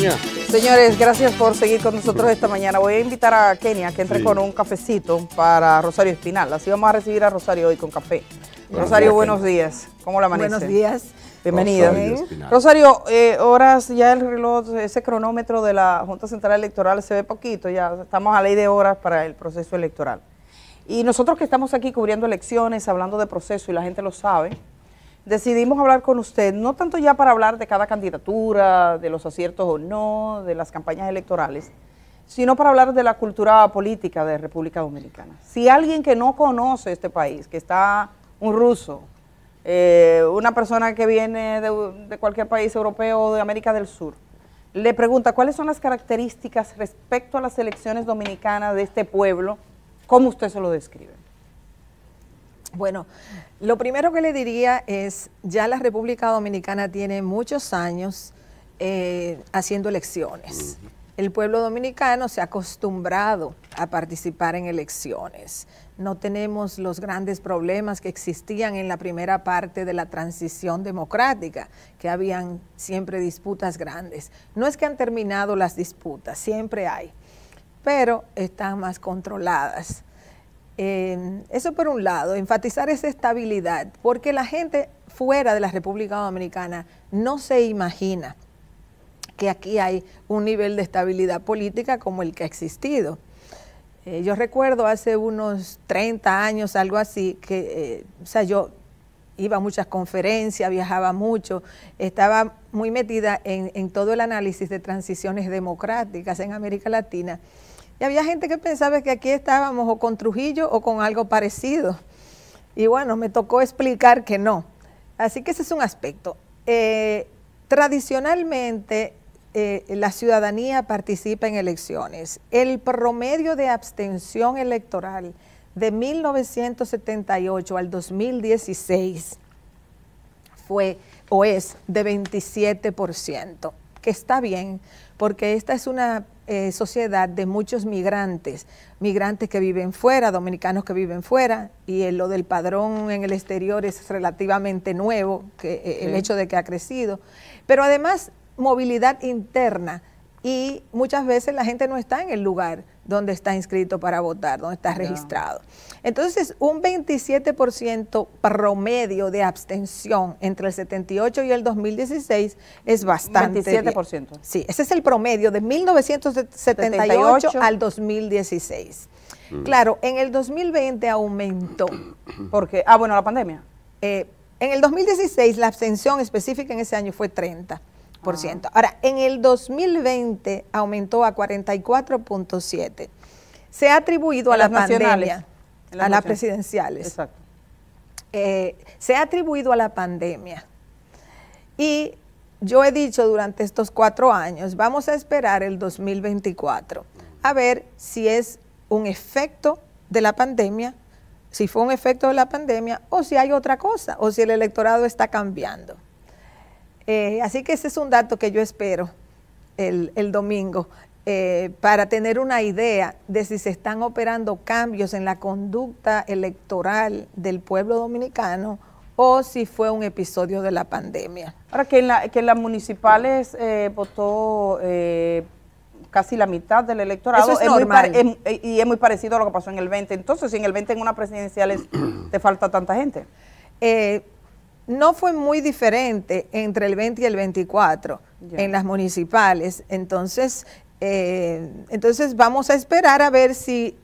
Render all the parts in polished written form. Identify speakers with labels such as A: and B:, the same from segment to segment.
A: Virginia.
B: Señores, gracias por seguir con nosotros esta mañana. Voy a invitar a Kenia que entre con un cafecito para Rosario Espinal. Así vamos a recibir a Rosario hoy con café. Rosario, buenos días. ¿Cómo la amanece?
C: Buenos días.
B: Bienvenida. Rosario, horas, ya el reloj, ese cronómetro de la Junta Central Electoral se ve poquito, ya estamos a ley de horas para el proceso electoral. Y nosotros que estamos aquí cubriendo elecciones, hablando de proceso y la gente lo sabe, decidimos hablar con usted, no tanto ya para hablar de cada candidatura, de los aciertos o no, de las campañas electorales, sino para hablar de la cultura política de República Dominicana. Si alguien que no conoce este país, que está un ruso, una persona que viene de cualquier país europeo o de América del Sur, le pregunta cuáles son las características respecto a las elecciones dominicanas de este pueblo, ¿cómo usted se lo describe?
C: Bueno, lo primero que le diría es, ya la República Dominicana tiene muchos años haciendo elecciones. El pueblo dominicano se ha acostumbrado a participar en elecciones. No tenemos los grandes problemas que existían en la primera parte de la transición democrática, que habían siempre disputas grandes. No es que han terminado las disputas, siempre hay, pero están más controladas. Eso por un lado, enfatizar esa estabilidad, porque la gente fuera de la República Dominicana no se imagina que aquí hay un nivel de estabilidad política como el que ha existido. Yo recuerdo hace unos 30 años, algo así, que yo iba a muchas conferencias, viajaba mucho, estaba muy metida en todo el análisis de transiciones democráticas en América Latina. Y había gente que pensaba que aquí estábamos o con Trujillo o con algo parecido. Y bueno, me tocó explicar que no. Así que ese es un aspecto. Tradicionalmente, la ciudadanía participa en elecciones. El promedio de abstención electoral de 1978 al 2016 fue o es de 27%, que está bien, porque esta es una sociedad de muchos migrantes que viven fuera, dominicanos que viven fuera, y lo del padrón en el exterior es relativamente nuevo, el hecho de que ha crecido, pero además movilidad interna, y muchas veces la gente no está en el lugar donde está inscrito para votar, donde está registrado. Entonces, un 27% promedio de abstención entre el 78 y el 2016 es bastante 27%. Bien. Sí, ese es el promedio de 1978 al 2016. Claro, en el 2020 aumentó.
B: ¿Por qué? Bueno, la pandemia.
C: En el 2016 la abstención específica en ese año fue 30%. Ahora, en el 2020 aumentó a 44.7%. Se ha atribuido a la pandemia, a las presidenciales.
B: Exacto.
C: Se ha atribuido a la pandemia. Y yo he dicho durante estos 4 años, vamos a esperar el 2024, a ver si es un efecto de la pandemia, si fue un efecto de la pandemia, o si hay otra cosa, o si el electorado está cambiando. Así que ese es un dato que yo espero el domingo para tener una idea de si se están operando cambios en la conducta electoral del pueblo dominicano o si fue un episodio de la pandemia.
B: Ahora, que en las municipales votó casi la mitad del electorado.
C: Eso es normal.
B: Y es muy parecido a lo que pasó en el 20. Entonces, si en el 20 en una presidencial te falta tanta gente.
C: No fue muy diferente entre el 20 y el 24 en las municipales. Entonces vamos a esperar a ver si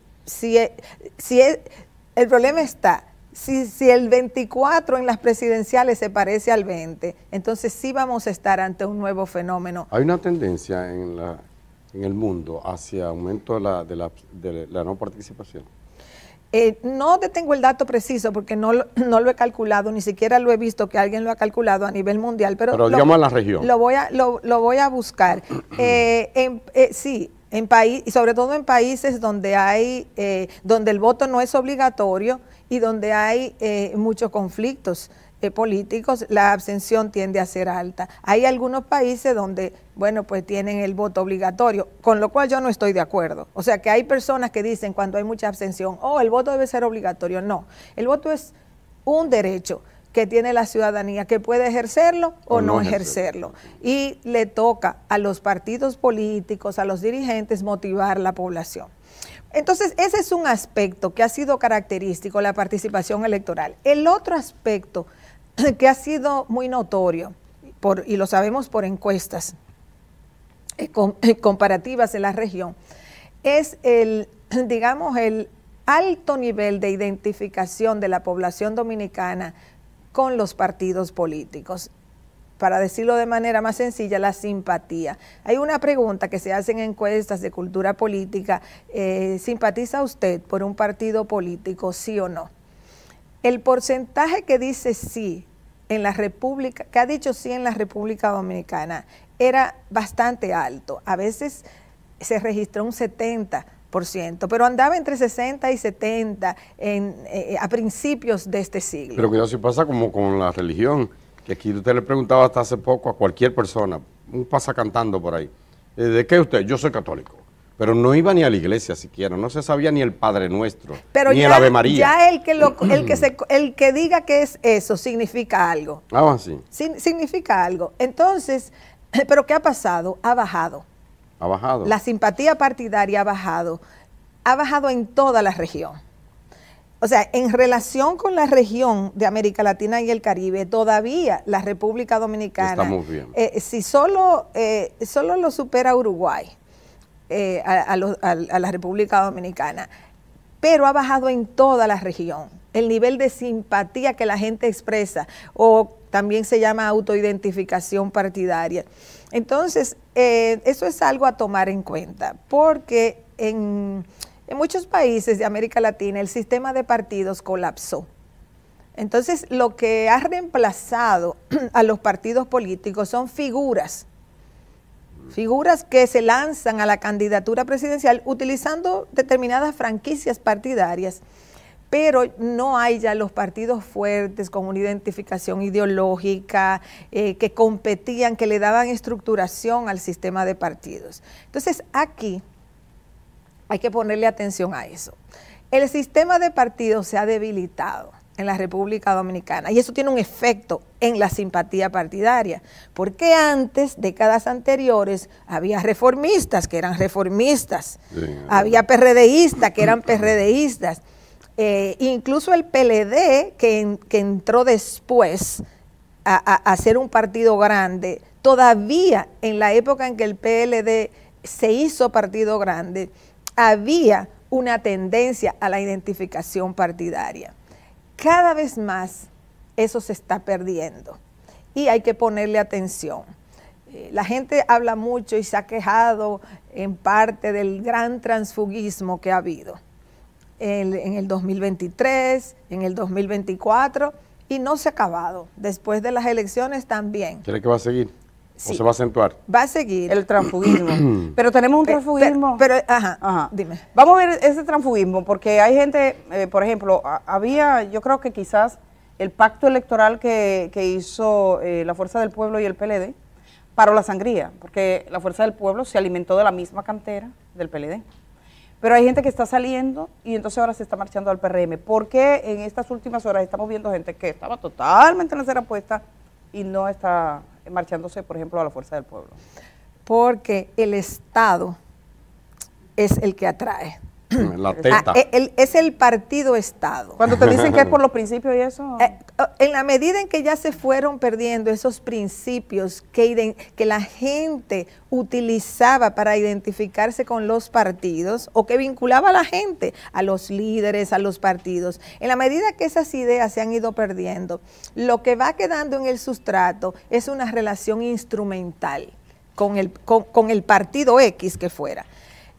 C: el problema está. Si el 24 en las presidenciales se parece al 20, entonces sí vamos a estar ante un nuevo fenómeno.
A: Hay una tendencia en el mundo hacia aumento de la no participación.
C: No te tengo el dato preciso porque no lo he calculado, ni siquiera lo he visto que alguien lo ha calculado a nivel mundial. Pero
A: digamos en la región.
C: Lo voy a buscar. Sí, y sobre todo en países donde donde el voto no es obligatorio y donde hay muchos conflictos políticos, la abstención tiende a ser alta. Hay algunos países donde, bueno, pues tienen el voto obligatorio, con lo cual yo no estoy de acuerdo. O sea que hay personas que dicen cuando hay mucha abstención, el voto debe ser obligatorio. No, el voto es un derecho que tiene la ciudadanía, que puede ejercerlo o no ejercerlo. Y le toca a los partidos políticos, a los dirigentes, motivar la población. Entonces, ese es un aspecto que ha sido característico, la participación electoral. El otro aspecto que ha sido muy notorio, y lo sabemos por encuestas comparativas en la región, es el alto nivel de identificación de la población dominicana con los partidos políticos. Para decirlo de manera más sencilla, la simpatía. Hay una pregunta que se hace en encuestas de cultura política, ¿simpatiza usted por un partido político, sí o no? El porcentaje que dice sí en la República, que ha dicho sí en la República Dominicana, era bastante alto. A veces se registró un 70%, pero andaba entre 60 y 70 a principios de este siglo.
A: Pero cuidado si pasa como con la religión, que aquí usted le preguntaba hasta hace poco a cualquier persona, un pasacantando por ahí, ¿de qué usted? Yo soy católico. Pero no iba ni a la iglesia siquiera, no se sabía ni el Padre Nuestro,
C: pero
A: ni
C: ya,
A: el Ave María.
C: Ya el que diga que es eso significa algo.
A: Ah, sí.
C: Significa algo. Entonces, ¿pero qué ha pasado? Ha bajado.
A: Ha bajado.
C: La simpatía partidaria ha bajado en toda la región. O sea, en relación con la región de América Latina y el Caribe, todavía la República Dominicana,
A: estamos bien.
C: Si solo lo supera Uruguay, a la República Dominicana, pero ha bajado en toda la región el nivel de simpatía que la gente expresa, o también se llama autoidentificación partidaria. Entonces, eso es algo a tomar en cuenta, porque en muchos países de América Latina el sistema de partidos colapsó. Entonces, lo que ha reemplazado a los partidos políticos son figuras que se lanzan a la candidatura presidencial utilizando determinadas franquicias partidarias, pero no hay ya los partidos fuertes con una identificación ideológica, que competían, que le daban estructuración al sistema de partidos. Entonces, aquí hay que ponerle atención a eso. El sistema de partidos se ha debilitado en la República Dominicana y eso tiene un efecto en la simpatía partidaria, porque antes, décadas anteriores, había reformistas que eran reformistas, había PRDistas que eran PRDistas, incluso el PLD que entró después a ser un partido grande, todavía en la época en que el PLD se hizo partido grande, había una tendencia a la identificación partidaria. Cada vez más eso se está perdiendo y hay que ponerle atención. La gente habla mucho y se ha quejado en parte del gran transfugismo que ha habido en el 2023, en el 2024 y no se ha acabado. Después de las elecciones también.
A: ¿Cree que va a seguir?
C: Sí.
A: ¿O se va a acentuar?
C: Va a seguir.
B: El transfugismo. Pero tenemos un transfugismo.
C: Ajá, dime.
B: Vamos a ver ese transfugismo, porque hay gente, por ejemplo, yo creo que quizás el pacto electoral que hizo la Fuerza del Pueblo y el PLD paró la sangría, porque la Fuerza del Pueblo se alimentó de la misma cantera del PLD. Pero hay gente que está saliendo y entonces ahora se está marchando al PRM. ¿Por qué en estas últimas horas estamos viendo gente que estaba totalmente en la acera puesta y no está marchándose, por ejemplo, a la Fuerza del Pueblo?
C: Porque el Estado es el que atrae.
A: La teta.
C: Es el partido Estado.
B: Cuando te dicen que es por los principios y eso.
C: En la medida en que ya se fueron perdiendo esos principios que la gente utilizaba para identificarse con los partidos o que vinculaba a la gente, a los líderes, a los partidos, en la medida que esas ideas se han ido perdiendo, lo que va quedando en el sustrato es una relación instrumental con el partido X que fuera.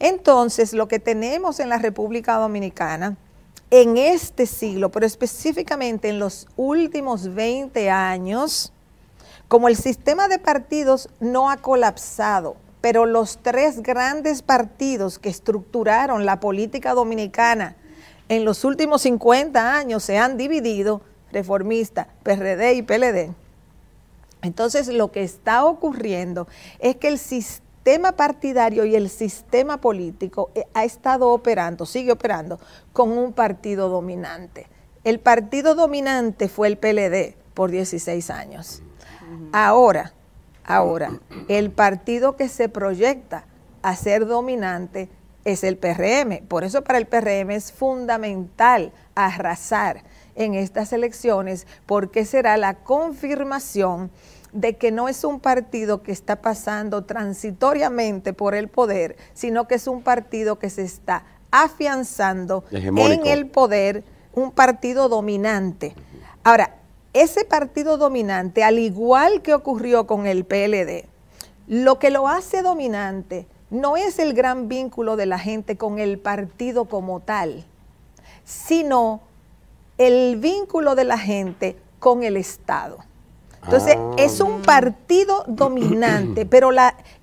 C: Entonces, lo que tenemos en la República Dominicana en este siglo, pero específicamente en los últimos 20 años, como el sistema de partidos no ha colapsado, pero los tres grandes partidos que estructuraron la política dominicana en los últimos 50 años se han dividido, reformista, PRD y PLD. Entonces, lo que está ocurriendo es que el sistema partidario y el sistema político ha estado operando, sigue operando con un partido dominante. El partido dominante fue el PLD, por 16 años. Ahora, el partido que se proyecta a ser dominante es el PRM. Por eso para el PRM es fundamental arrasar en estas elecciones, porque será la confirmación de que no es un partido que está pasando transitoriamente por el poder, sino que es un partido que se está afianzando en el poder, un partido dominante. Ahora, ese partido dominante, al igual que ocurrió con el PLD, lo que lo hace dominante no es el gran vínculo de la gente con el partido como tal, sino el vínculo de la gente con el Estado. Entonces, es un partido dominante, pero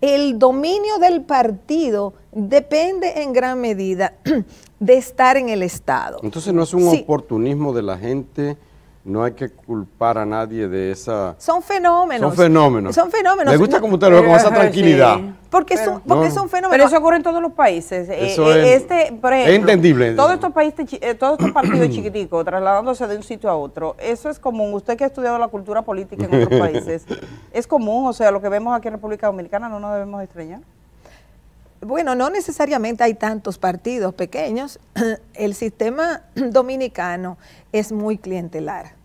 C: el dominio del partido depende en gran medida de estar en el Estado.
A: Entonces, no es un oportunismo de la gente. No hay que culpar a nadie de esa...
C: Son fenómenos.
A: Son fenómenos.
C: Son fenómenos.
A: Me gusta como usted lo ve con esa tranquilidad.
C: Sí. Porque son fenómenos.
B: Pero eso ocurre en todos los países.
A: Eso es,
B: por ejemplo,
A: es entendible.
B: Todos estos partidos chiquiticos, trasladándose de un sitio a otro, eso es común. Usted que ha estudiado la cultura política en otros países, es común. O sea, lo que vemos aquí en República Dominicana no nos debemos extrañar.
C: Bueno, no necesariamente hay tantos partidos pequeños. El sistema dominicano es muy clientelar,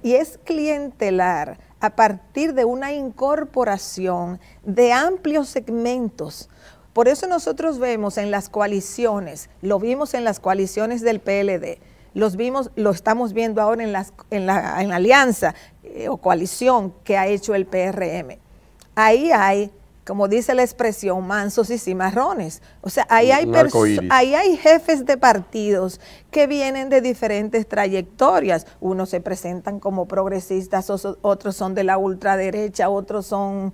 C: y es clientelar a partir de una incorporación de amplios segmentos. Por eso nosotros vemos en las coaliciones, lo vimos en las coaliciones del PLD, lo estamos viendo ahora en la alianza o coalición que ha hecho el PRM. Ahí hay, como dice la expresión, mansos y cimarrones. O sea, ahí hay jefes de partidos que vienen de diferentes trayectorias. Unos se presentan como progresistas, otros son de la ultraderecha, otros son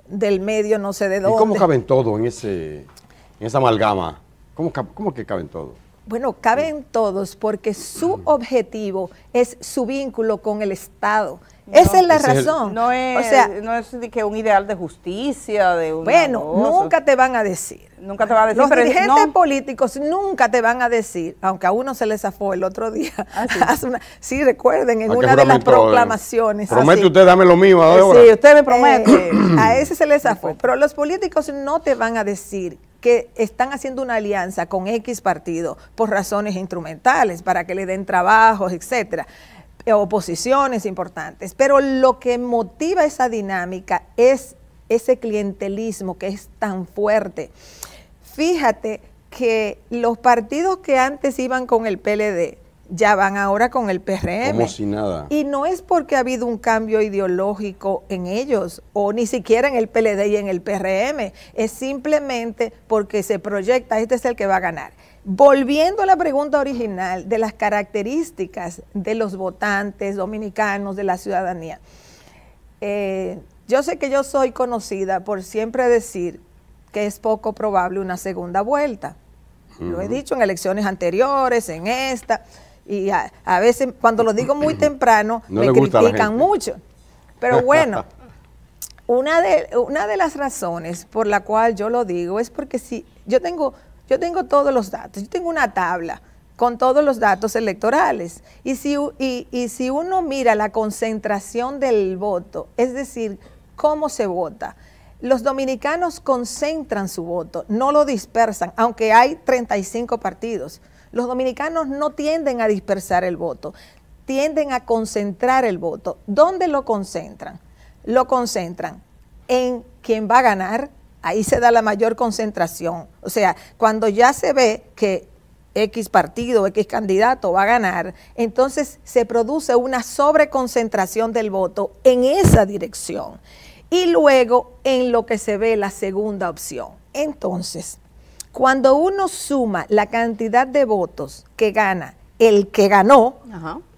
C: del medio, no sé de dónde.
A: ¿Y cómo caben todo en esa amalgama? ¿Cómo que caben todos?
C: Bueno, caben todos porque su objetivo es su vínculo con el Estado. Esa es la razón.
B: No es de que un ideal de justicia, de una
C: bueno,
B: cosa.
C: Nunca te van a decir.
B: Nunca te van a decir.
C: Los dirigentes políticos nunca te van a decir, aunque a uno se le zafó el otro día. Sí, recuerden, en una de las proclamaciones.
A: Promete usted, dame lo mío ahora.
B: Sí, usted me promete.
C: A ese se le zafó. Pero los políticos no te van a decir que están haciendo una alianza con X partido por razones instrumentales, para que le den trabajos, etcétera, oposiciones importantes. Pero lo que motiva esa dinámica es ese clientelismo que es tan fuerte. Fíjate que los partidos que antes iban con el PLD ya van ahora con el PRM.
A: Como si nada.
C: Y no es porque ha habido un cambio ideológico en ellos, o ni siquiera en el PLD y en el PRM, es simplemente porque se proyecta, este es el que va a ganar. Volviendo a la pregunta original de las características de los votantes dominicanos, de la ciudadanía, yo sé que yo soy conocida por siempre decir que es poco probable una segunda vuelta. Lo he dicho en elecciones anteriores, en esta, y a veces cuando lo digo muy temprano me critican mucho. Pero bueno, una de las razones por la cual yo lo digo es porque si yo tengo todos los datos, yo tengo una tabla con todos los datos electorales, y si uno mira la concentración del voto, es decir, cómo se vota, los dominicanos concentran su voto, no lo dispersan, aunque hay 35 partidos. Los dominicanos no tienden a dispersar el voto, tienden a concentrar el voto. ¿Dónde lo concentran? Lo concentran en quien va a ganar, ahí se da la mayor concentración. O sea, cuando ya se ve que X partido, X candidato va a ganar, entonces se produce una sobreconcentración del voto en esa dirección. Y luego en lo que se ve la segunda opción. Entonces, cuando uno suma la cantidad de votos que gana el que ganó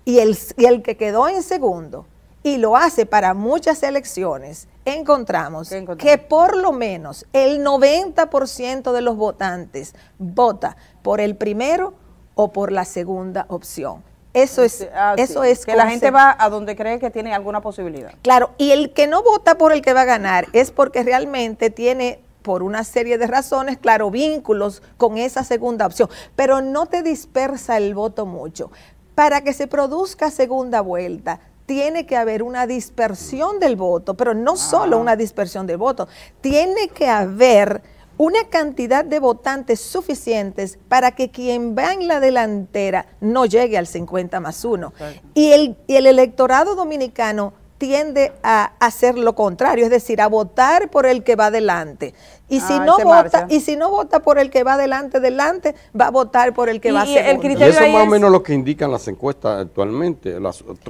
C: y el que quedó en segundo, y lo hace para muchas elecciones, encontramos que por lo menos el 90% de los votantes vota por el primero o por la segunda opción. Eso es
B: que la gente va a donde cree que tiene alguna posibilidad.
C: Claro, y el que no vota por el que va a ganar es porque realmente tiene, por una serie de razones, claro, vínculos con esa segunda opción, pero no te dispersa el voto mucho. Para que se produzca segunda vuelta, tiene que haber una dispersión del voto, pero no solo una dispersión del voto, tiene que haber una cantidad de votantes suficientes para que quien va en la delantera no llegue al 50+1. Y el electorado dominicano tiende a hacer lo contrario, es decir, a votar por el que va adelante. Y si no vota por el que va adelante, va a votar por el que va segundo.
A: Y eso es más o menos lo que indican las encuestas actualmente,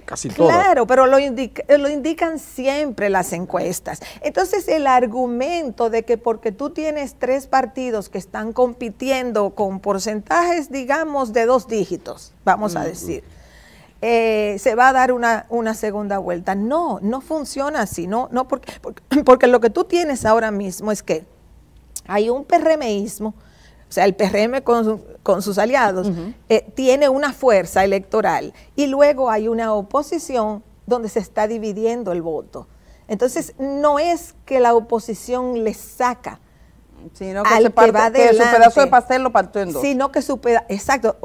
A: casi todas.
C: Claro, pero lo indican siempre las encuestas. Entonces, el argumento de que porque tú tienes 3 partidos que están compitiendo con porcentajes, digamos, de 2 dígitos, vamos a decir, se va a dar una segunda vuelta. No funciona así, porque lo que tú tienes ahora mismo es que hay un PRMismo, o sea, el PRM con sus aliados, tiene una fuerza electoral, y luego hay una oposición donde se está dividiendo el voto. Entonces, no es que la oposición le saca,
B: sino que, su pedazo de pastel lo partió en 2.
C: Sino que su pedazo, exacto,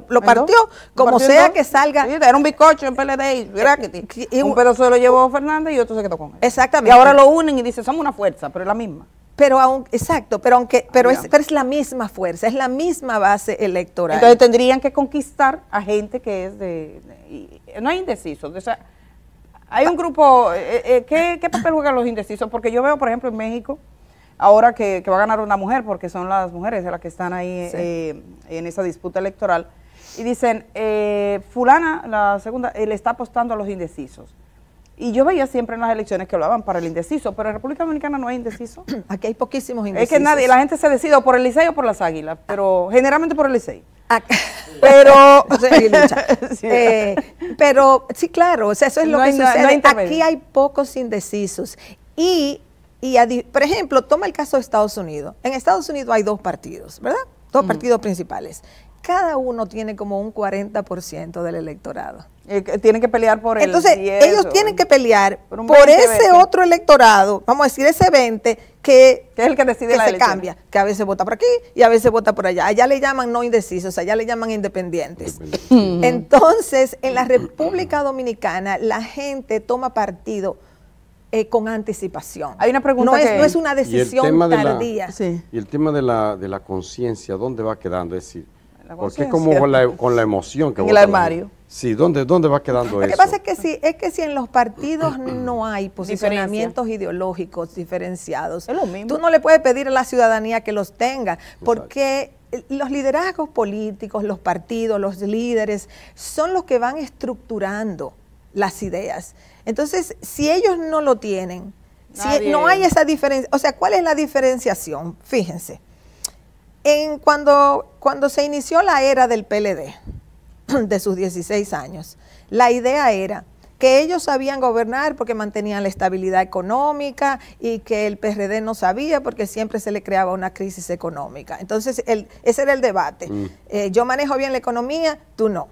C: lo partió, como sea que salga.
B: Sí, era un bizcocho en PLD y un pedazo se lo llevó Fernández y otro se quedó con él.
C: Exactamente.
B: Y ahora lo unen y dicen, somos una fuerza, pero es la misma.
C: Pero es la misma fuerza, es la misma base electoral.
B: Entonces tendrían que conquistar a gente que es no hay indecisos. O sea, hay un grupo, ¿qué papel juegan los indecisos? Porque yo veo, por ejemplo, en México, ahora que va a ganar una mujer, porque son las mujeres las que están ahí en esa disputa electoral, y dicen, fulana, la segunda, le está apostando a los indecisos. Y yo veía siempre en las elecciones que hablaban para el indeciso, pero en República Dominicana no hay indeciso.
C: Aquí hay poquísimos indecisos.
B: Es que la gente se decide o por el Licey o por las Águilas, pero generalmente por el Licey.
C: Pero, pero sí, claro, o sea, eso es lo que sucede. Aquí hay pocos indecisos. Por ejemplo, toma el caso de Estados Unidos. En Estados Unidos hay 2 partidos, ¿verdad? 2 partidos principales. Cada uno tiene como un 40% del electorado.
B: Tienen que pelear por el
C: Entonces, ellos tienen que pelear por ese otro electorado, vamos a decir, ese 20, que
B: es el que decide la
C: se
B: elección.
C: Cambia, que a veces vota por aquí y a veces vota por allá. Allá le llaman no indecisos, allá le llaman independientes. Entonces, en la República Dominicana, la gente toma partido con anticipación.
B: Hay una pregunta
C: no es una decisión tardía.
A: Y el tema de la conciencia, ¿dónde va quedando? Es decir, porque es como con la emoción que
B: en el armario.
A: Sí, ¿dónde va quedando eso?
C: Lo que pasa es que si en los partidos no hay posicionamientos ideológicos diferenciados,
B: es lo mismo.
C: Tú no le puedes pedir a la ciudadanía que los tenga, porque los liderazgos políticos, los partidos, los líderes, son los que van estructurando las ideas. Entonces, si ellos no lo tienen, si no hay esa diferencia, o sea, ¿cuál es la diferenciación? Fíjense. Cuando se inició la era del PLD, de sus 16 años, la idea era que ellos sabían gobernar porque mantenían la estabilidad económica y que el PRD no sabía porque siempre se le creaba una crisis económica. Entonces, ese era el debate. Yo manejo bien la economía, tú no.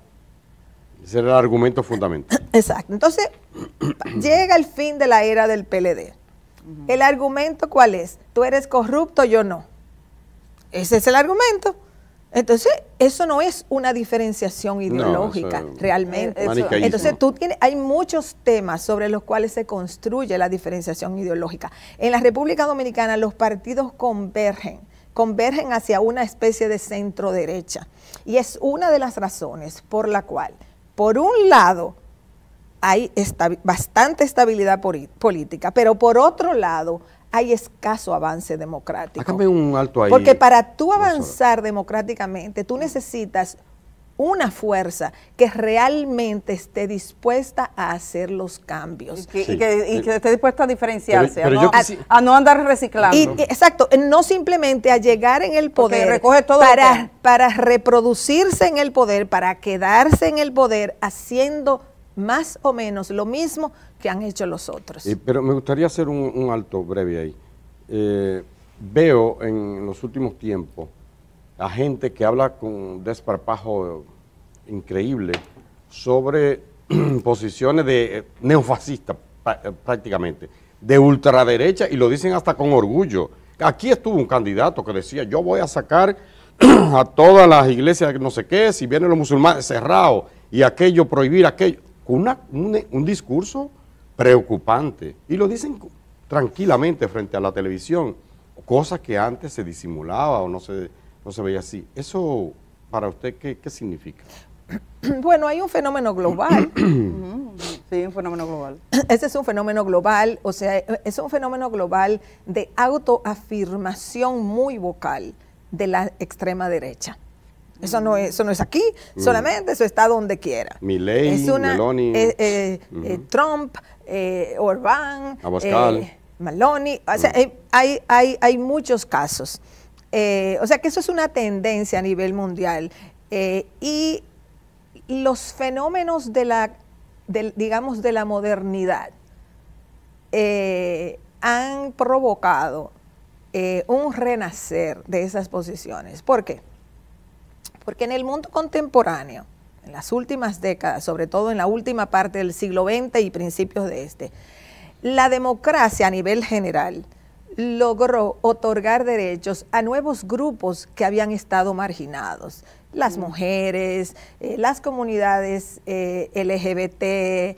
A: Ese era el argumento fundamental.
C: Exacto. Entonces, llega el fin de la era del PLD. ¿El argumento cuál es? Tú eres corrupto, yo no. Ese es el argumento. Entonces, eso no es una diferenciación ideológica realmente. Entonces, hay muchos temas sobre los cuales se construye la diferenciación ideológica. En la República Dominicana los partidos convergen hacia una especie de centro derecha. Y es una de las razones por la cual, por un lado, hay bastante estabilidad política, pero por otro lado, hay escaso avance democrático.
A: Hágame un alto ahí.
C: Porque para tú avanzar democráticamente, tú necesitas una fuerza que realmente esté dispuesta a hacer los cambios.
B: Y que esté dispuesta a diferenciarse, a no andar reciclando.
C: Exacto, no simplemente a llegar en el poder
B: recoge todo
C: para reproducirse en el poder, para quedarse en el poder haciendo más o menos lo mismo que han hecho los otros.
A: Pero me gustaría hacer un alto breve ahí. Veo en los últimos tiempos a gente que habla con desparpajo increíble sobre posiciones de neofascistas prácticamente, de ultraderecha, y lo dicen hasta con orgullo. Aquí estuvo un candidato que decía, yo voy a sacar a todas las iglesias no sé qué, si vienen los musulmanes cerrados y aquello, prohibir aquello. con un discurso preocupante, y lo dicen tranquilamente frente a la televisión, cosas que antes se disimulaba o no se veía así. ¿Eso para usted qué significa?
C: Bueno, hay un fenómeno global.
B: Sí, un fenómeno global.
C: Ese es un fenómeno global, o sea, es un fenómeno global de autoafirmación muy vocal de la extrema derecha. Eso no es aquí, solamente eso está donde quiera.
A: Milei, Meloni,
C: Trump, Orbán, Meloni, o sea, hay muchos casos. O sea que eso es una tendencia a nivel mundial. Y los fenómenos digamos, de la modernidad han provocado un renacer de esas posiciones. ¿Por qué? Porque en el mundo contemporáneo, en las últimas décadas, sobre todo en la última parte del siglo XX y principios de este, la democracia a nivel general logró otorgar derechos a nuevos grupos que habían estado marginados. Las mujeres, las comunidades LGBT,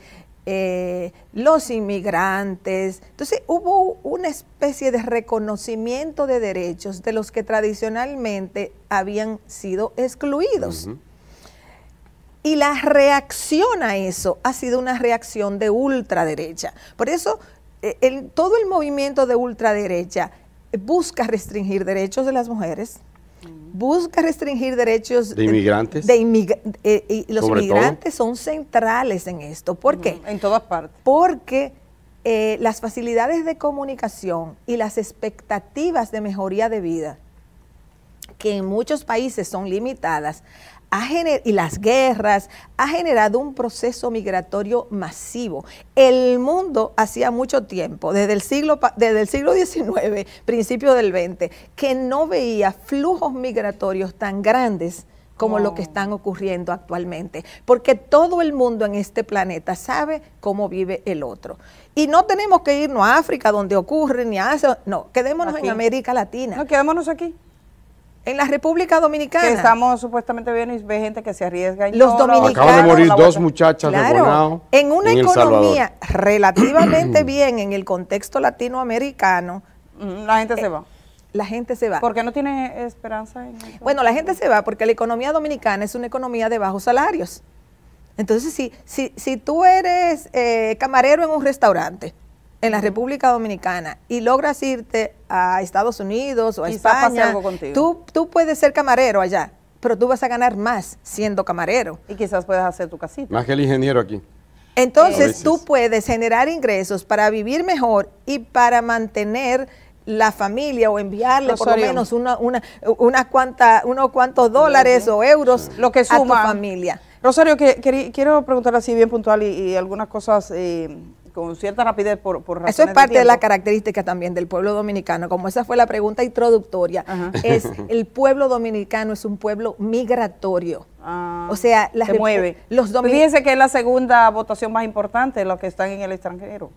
C: los inmigrantes. Entonces hubo una especie de reconocimiento de derechos de los que tradicionalmente habían sido excluidos. Y la reacción a eso ha sido una reacción de ultraderecha. Por eso todo el movimiento de ultraderecha busca restringir derechos de las mujeres, busca restringir derechos
A: de inmigrantes.
C: Y los inmigrantes son centrales en esto. ¿Por qué?
B: En todas partes.
C: Porque las facilidades de comunicación y las expectativas de mejoría de vida, que en muchos países son limitadas, y las guerras, ha generado un proceso migratorio masivo. El mundo hacía mucho tiempo, desde el siglo XIX, principio del XX, que no veía flujos migratorios tan grandes como lo que están ocurriendo actualmente, porque todo el mundo en este planeta sabe cómo vive el otro. Y no tenemos que irnos a África, donde ocurre, ni a Asia, no, quedémonos aquí en América Latina.
B: No, quedémonos aquí.
C: En la República Dominicana.
B: Que estamos supuestamente bien y ve gente que se arriesga.
C: Los dominicanos.
A: Acaban de morir dos muchachas de Bonao.
C: En una economía relativamente bien en el contexto latinoamericano.
B: La gente se va.
C: La gente se va.
B: ¿Por qué no tiene esperanza en eso?
C: Bueno, la gente se va porque la economía dominicana es una economía de bajos salarios. Entonces, si tú eres camarero en un restaurante en la República Dominicana y logras irte a Estados Unidos o a España, tú puedes ser camarero allá, pero tú vas a ganar más siendo camarero.
B: Y quizás puedas hacer tu casita.
A: Más que el ingeniero aquí.
C: Entonces tú puedes generar ingresos para vivir mejor y para mantener la familia o enviarle por lo menos unos cuantos dólares o euros
B: lo que suma
C: a tu familia.
B: Rosario, quiero preguntarle así bien puntual y algunas cosas con cierta rapidez por razones.
C: Eso es parte de la característica también del pueblo dominicano, como esa fue la pregunta introductoria. El pueblo dominicano es un pueblo migratorio. O sea,
B: se mueve. Fíjense que es la segunda votación más importante de los que están en el extranjero.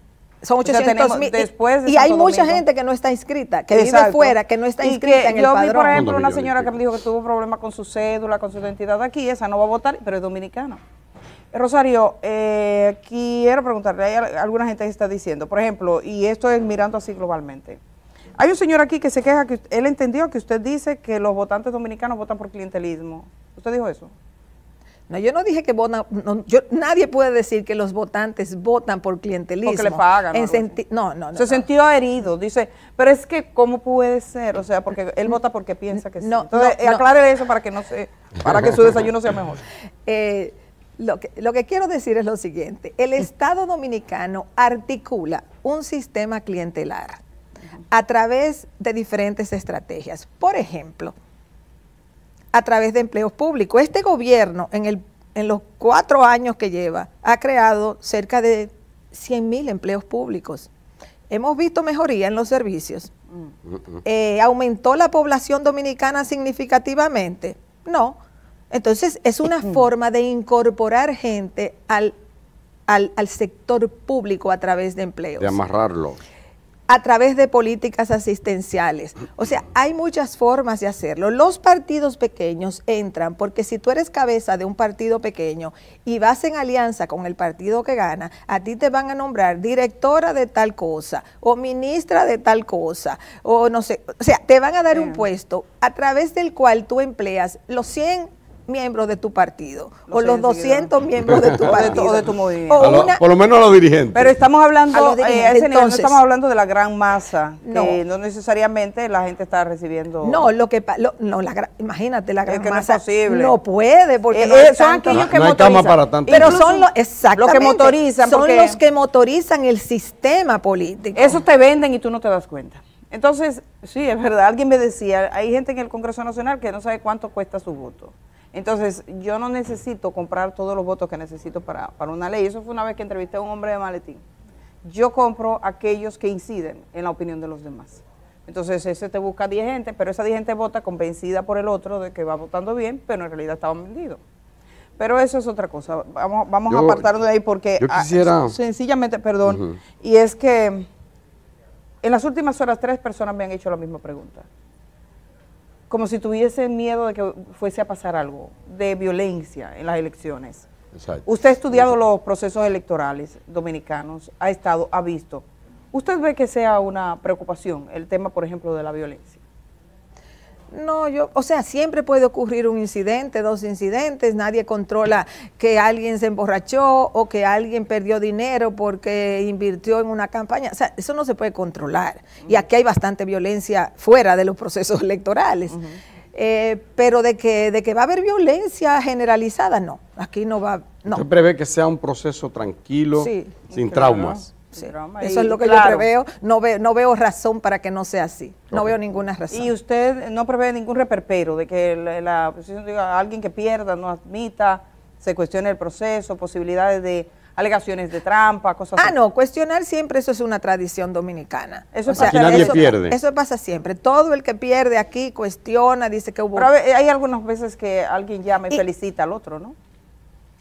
C: Son 800.000 y hay mucha gente que no está inscrita, que vive fuera, que no está inscrita en el padrón.
B: Yo vi, por ejemplo, una señora que me dijo que tuvo problemas con su cédula, con su identidad aquí, esa no va a votar, pero es dominicana. Rosario, quiero preguntarle, hay alguna gente que está diciendo, por ejemplo, y esto es mirando así globalmente, hay un señor aquí que se queja que él entendió que usted dice que los votantes dominicanos votan por clientelismo. ¿Usted dijo eso?
C: No, yo no dije que votan, nadie puede decir que los votantes votan por clientelismo.
B: Porque le pagan.
C: No.
B: Se sintió herido, dice, pero es que ¿cómo puede ser? O sea, porque él vota porque piensa que sí. Entonces, aclare eso para que para que su desayuno sea mejor.
C: Lo que quiero decir es lo siguiente, el Estado dominicano articula un sistema clientelar a través de diferentes estrategias. Por ejemplo, a través de empleos públicos. Este gobierno, en los 4 años que lleva, ha creado cerca de 100.000 empleos públicos. Hemos visto mejoría en los servicios. ¿Aumentó la población dominicana significativamente? No. Entonces, es una forma de incorporar gente al sector público a través de empleos.
A: De amarrarlo.
C: a través de políticas asistenciales. O sea, hay muchas formas de hacerlo. Los partidos pequeños entran porque si tú eres cabeza de un partido pequeño y vas en alianza con el partido que gana, a ti te van a nombrar directora de tal cosa o ministra de tal cosa o no sé, o sea, te van a dar un puesto a través del cual tú empleas los 100 miembros de tu partido o los 200 miembros de tu partido
B: o de tu movimiento.
A: Por lo menos a los dirigentes.
B: Pero estamos hablando, a ese nivel, no estamos hablando de la gran masa, que no necesariamente la gente está recibiendo.
C: No, imagínate, la gran masa
B: no es posible.
C: No puede, porque
B: son aquellos que
A: no hay
B: motorizan.
A: cama para tanto.
C: Pero son exactamente,
B: los que motorizan.
C: Son los que motorizan el sistema político.
B: Eso te venden y tú no te das cuenta. Entonces, sí, es verdad, alguien me decía, hay gente en el Congreso Nacional que no sabe cuánto cuesta su voto. Entonces, yo no necesito comprar todos los votos que necesito para una ley. Eso fue una vez que entrevisté a un hombre de maletín. Yo compro aquellos que inciden en la opinión de los demás. Entonces, ese te busca 10 gente, pero esa 10 gente vota convencida por el otro de que va votando bien, pero en realidad estaban vendidos. Pero eso es otra cosa. Vamos a apartarnos de ahí porque
A: yo quisiera...
B: sencillamente, perdón, y es que en las últimas horas 3 personas me han hecho la misma pregunta. Como si tuviesen miedo de que fuese a pasar algo, de violencia en las elecciones.
A: Exacto.
B: Usted ha estudiado los procesos electorales dominicanos, ha visto. ¿Usted ve que sea una preocupación el tema, por ejemplo, de la violencia?
C: No, o sea, siempre puede ocurrir un incidente, 2 incidentes, nadie controla que alguien se emborrachó o que alguien perdió dinero porque invirtió en una campaña, o sea, eso no se puede controlar. Y aquí hay bastante violencia fuera de los procesos electorales. Pero de que va a haber violencia generalizada, no, aquí no va, no.
A: ¿Usted prevé que sea un proceso tranquilo, sin traumas?
C: Sí, eso es lo que yo preveo, no veo razón para que no sea así, no veo ninguna razón.
B: ¿Y usted no prevé ningún reperpero de que la oposición diga alguien que pierda no admita, se cuestione el proceso, posibilidades de alegaciones de trampa, cosas así?
C: No, cuestionar siempre, eso es una tradición dominicana.
B: Eso
A: aquí nadie pierde.
C: Eso pasa siempre, todo el que pierde aquí cuestiona, dice que hubo...
B: Pero hay algunas veces que alguien llama y felicita al otro, ¿no?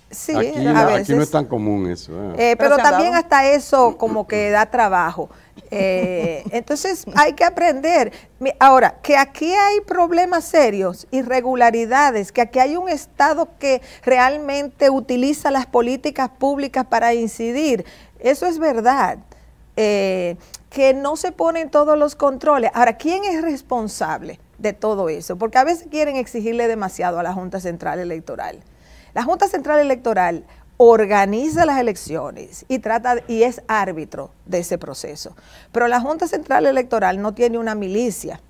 C: Sí,
A: a veces. Aquí no es tan común eso.
C: Pero también hasta eso como que da trabajo. Entonces hay que aprender. Ahora, que aquí hay problemas serios, irregularidades, que aquí hay un Estado que realmente utiliza las políticas públicas para incidir, eso es verdad. Que no se ponen todos los controles. Ahora, ¿quién es responsable de todo eso? Porque a veces quieren exigirle demasiado a la Junta Central Electoral. La Junta Central Electoral organiza las elecciones y es árbitro de ese proceso. Pero la Junta Central Electoral no tiene una milicia.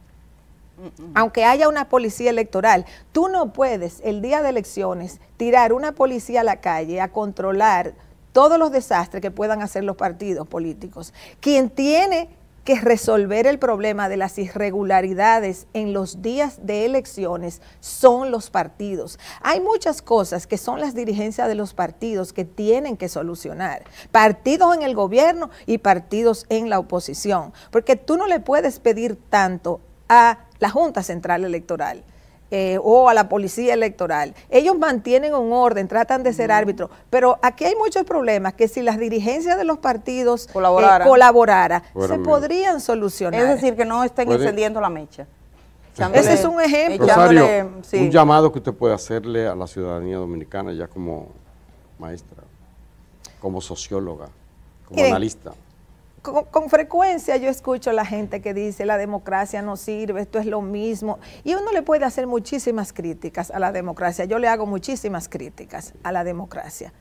C: Aunque haya una policía electoral, tú no puedes el día de elecciones tirar una policía a la calle a controlar todos los desastres que puedan hacer los partidos políticos. Quien tiene que resolver el problema de las irregularidades en los días de elecciones son los partidos. Hay muchas cosas que son las dirigencias de los partidos que tienen que solucionar. Partidos en el gobierno y partidos en la oposición. Porque tú no le puedes pedir tanto a la Junta Central Electoral o a la Policía Electoral. Ellos mantienen un orden, tratan de ser árbitros, pero aquí hay muchos problemas que si las dirigencias de los partidos colaboraran, se podrían solucionar.
B: Es decir, que no estén encendiendo la mecha.
C: Ese es un ejemplo.
A: Rosario, un llamado que usted puede hacerle a la ciudadanía dominicana ya como maestra, como socióloga, como analista.
C: Con frecuencia yo escucho a la gente que dice la democracia no sirve, esto es lo mismo, y uno le puede hacer muchísimas críticas a la democracia, yo le hago muchísimas críticas a la democracia,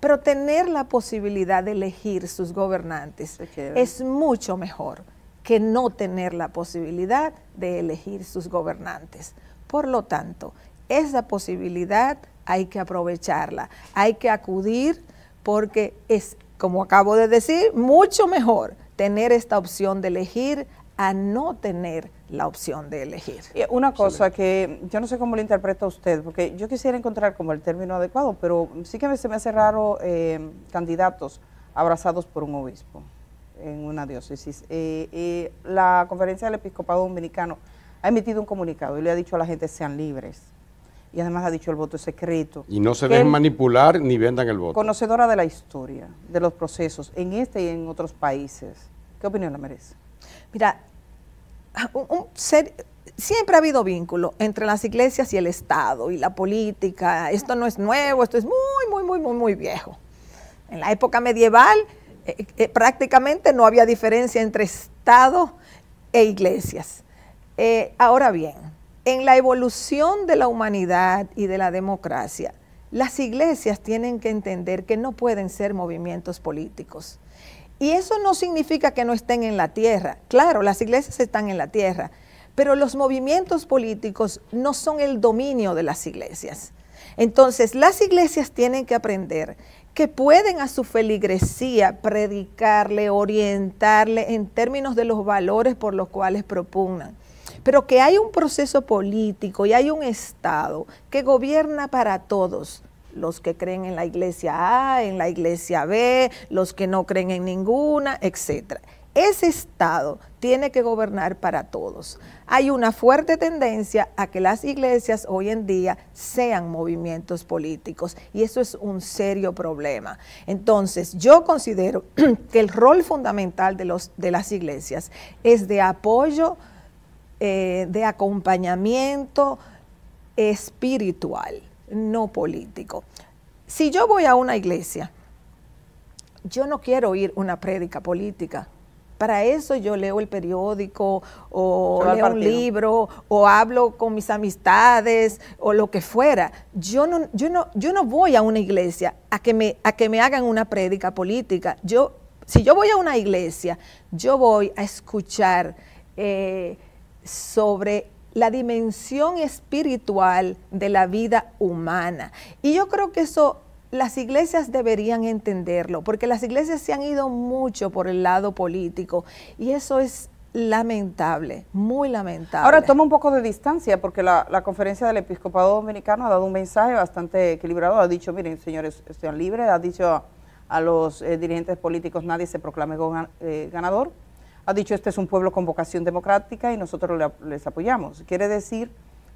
C: pero tener la posibilidad de elegir sus gobernantes es mucho mejor que no tener la posibilidad de elegir sus gobernantes. Por lo tanto, esa posibilidad hay que aprovecharla, hay que acudir porque es, como acabo de decir, mucho mejor tener esta opción de elegir a no tener la opción de elegir.
B: Una cosa que yo no sé cómo lo interpreta usted, porque yo quisiera encontrar como el término adecuado, pero sí que se me hace raro candidatos abrazados por un obispo en una diócesis. La Conferencia del Episcopado Dominicano ha emitido un comunicado y le ha dicho a la gente sean libres. Y además ha dicho el voto es secreto.
A: Y no se dejen manipular ni vendan el voto.
B: Conocedora de la historia, de los procesos en este y en otros países. ¿Qué opinión le merece?
C: Mira, siempre ha habido vínculo entre las iglesias y el Estado y la política. Esto no es nuevo, esto es muy viejo. En la época medieval prácticamente no había diferencia entre Estado e iglesias. Ahora bien, en la evolución de la humanidad y de la democracia, las iglesias tienen que entender que no pueden ser movimientos políticos. Y eso no significa que no estén en la tierra. Claro, las iglesias están en la tierra, pero los movimientos políticos no son el dominio de las iglesias. Entonces, las iglesias tienen que aprender que pueden a su feligresía predicarle, orientarle en términos de los valores por los cuales propugnan, pero que hay un proceso político y hay un Estado que gobierna para todos, los que creen en la iglesia A, en la iglesia B, los que no creen en ninguna, etc. Ese Estado tiene que gobernar para todos. Hay una fuerte tendencia a que las iglesias hoy en día sean movimientos políticos y eso es un serio problema. Entonces, yo considero que el rol fundamental de las iglesias es de apoyo, de acompañamiento espiritual, no político. Si yo voy a una iglesia, yo no quiero oír una prédica política. Para eso yo leo el periódico o leo un libro o hablo con mis amistades o lo que fuera. Yo no voy a una iglesia a que me hagan una prédica política. Si yo voy a una iglesia, yo voy a escuchar sobre la dimensión espiritual de la vida humana. Y yo creo que eso las iglesias deberían entenderlo, porque las iglesias se han ido mucho por el lado político y eso es lamentable, muy lamentable.
B: Ahora toma un poco de distancia, porque la Conferencia del Episcopado Dominicano ha dado un mensaje bastante equilibrado, ha dicho, miren señores, sean libres, ha dicho a los dirigentes políticos, nadie se proclame ganador, ha dicho, este es un pueblo con vocación democrática y nosotros les apoyamos. Quiere decir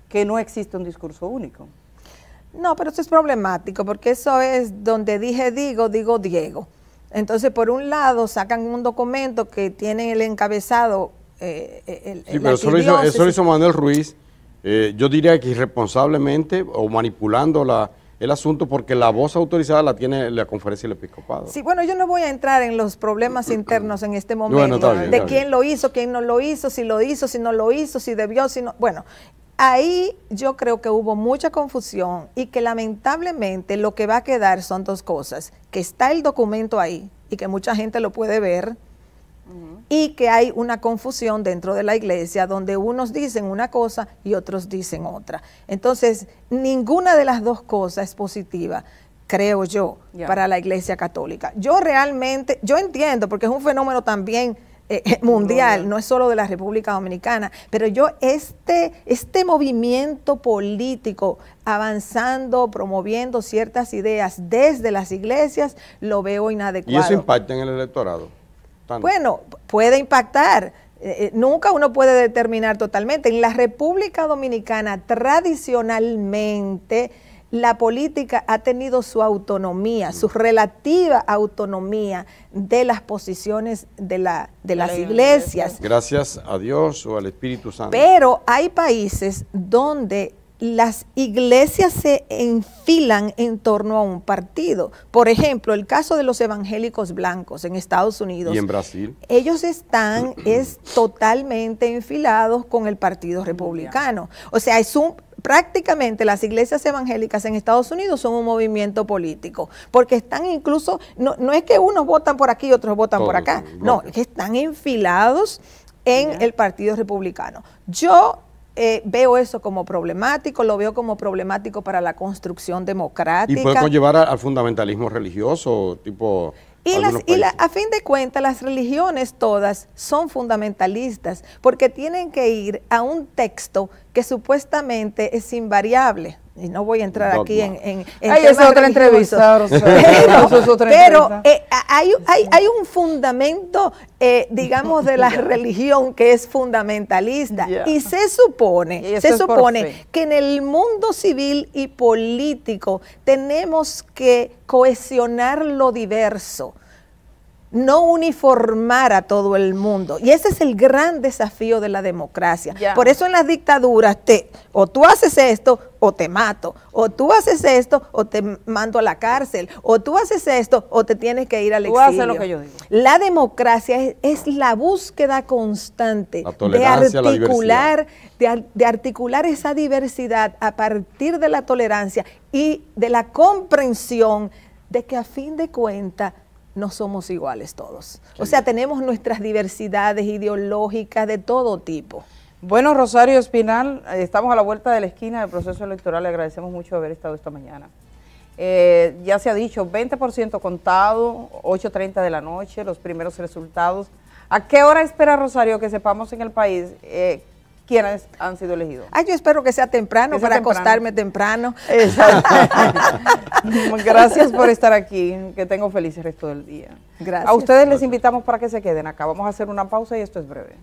B: que no existe un discurso único.
C: No, pero eso es problemático, porque eso es donde digo Diego. Entonces, por un lado, sacan un documento que tiene el encabezado. Sí,
A: pero eso lo hizo Manuel Ruiz, yo diría que irresponsablemente o manipulando el asunto, porque la voz autorizada la tiene la Conferencia del Episcopado.
C: Sí, bueno, yo no voy a entrar en los problemas internos en este momento, bueno, de quién lo hizo, quién no lo hizo, si no lo hizo, si debió, si no. Bueno, ahí yo creo que hubo mucha confusión y que lamentablemente lo que va a quedar son dos cosas, que está el documento ahí y que mucha gente lo puede ver, y que hay una confusión dentro de la iglesia donde unos dicen una cosa y otros dicen otra. Entonces, ninguna de las dos cosas es positiva, creo yo, para la iglesia católica. Yo entiendo, porque es un fenómeno también mundial, no es solo de la República Dominicana, pero este movimiento político avanzando, promoviendo ciertas ideas desde las iglesias, lo veo inadecuado.
A: ¿Y eso impacta en el electorado?
C: Bueno, puede impactar. Nunca uno puede determinar totalmente. En la República Dominicana, tradicionalmente, la política ha tenido su autonomía, su relativa autonomía de las posiciones de las iglesias.
A: Gracias a Dios o al Espíritu Santo.
C: Pero hay países donde las iglesias se enfilan en torno a un partido. Por ejemplo, el caso de los evangélicos blancos en Estados Unidos.
A: Y en Brasil.
C: Ellos están totalmente enfilados con el Partido Republicano. O sea, prácticamente las iglesias evangélicas en Estados Unidos son un movimiento político, porque están incluso, no es que unos votan por aquí y otros votan por acá, no, es que están enfilados en el Partido Republicano. Yo veo eso como problemático, lo veo como problemático para la construcción democrática.
A: ¿Y puede conllevar al fundamentalismo religioso, tipo?
C: A fin de cuentas, las religiones todas son fundamentalistas, porque tienen que ir a un texto que supuestamente es invariable. Y no voy a entrar aquí en
B: esa es otra entrevista.
C: Pero hay un fundamento, digamos, de la religión que es fundamentalista. Y se supone que en el mundo civil y político tenemos que cohesionar lo diverso. no uniformar a todo el mundo. Y ese es el gran desafío de la democracia.
B: Ya.
C: Por eso en las dictaduras, o tú haces esto o te mato, o tú haces esto o te mando a la cárcel, o tú haces esto o te tienes que ir al exilio.
B: Tú haces lo que yo digo.
C: La democracia es la búsqueda constante
A: La tolerancia,
C: de articular esa diversidad a partir de la tolerancia y de la comprensión de que a fin de cuentas no somos iguales todos. O sea, tenemos nuestras diversidades ideológicas de todo tipo.
B: Bueno, Rosario Espinal, estamos a la vuelta de la esquina del proceso electoral. Le agradecemos mucho haber estado esta mañana. Ya se ha dicho, 20% contado, 8:30 de la noche, los primeros resultados. ¿A qué hora espera Rosario que sepamos en el país quiénes han sido elegidos?
C: Yo espero que sea temprano para acostarme temprano.
B: Exacto. Gracias por estar aquí, que tengo feliz el resto del día.
C: Gracias.
B: A ustedes les invitamos para que se queden acá. Vamos a hacer una pausa y esto es breve.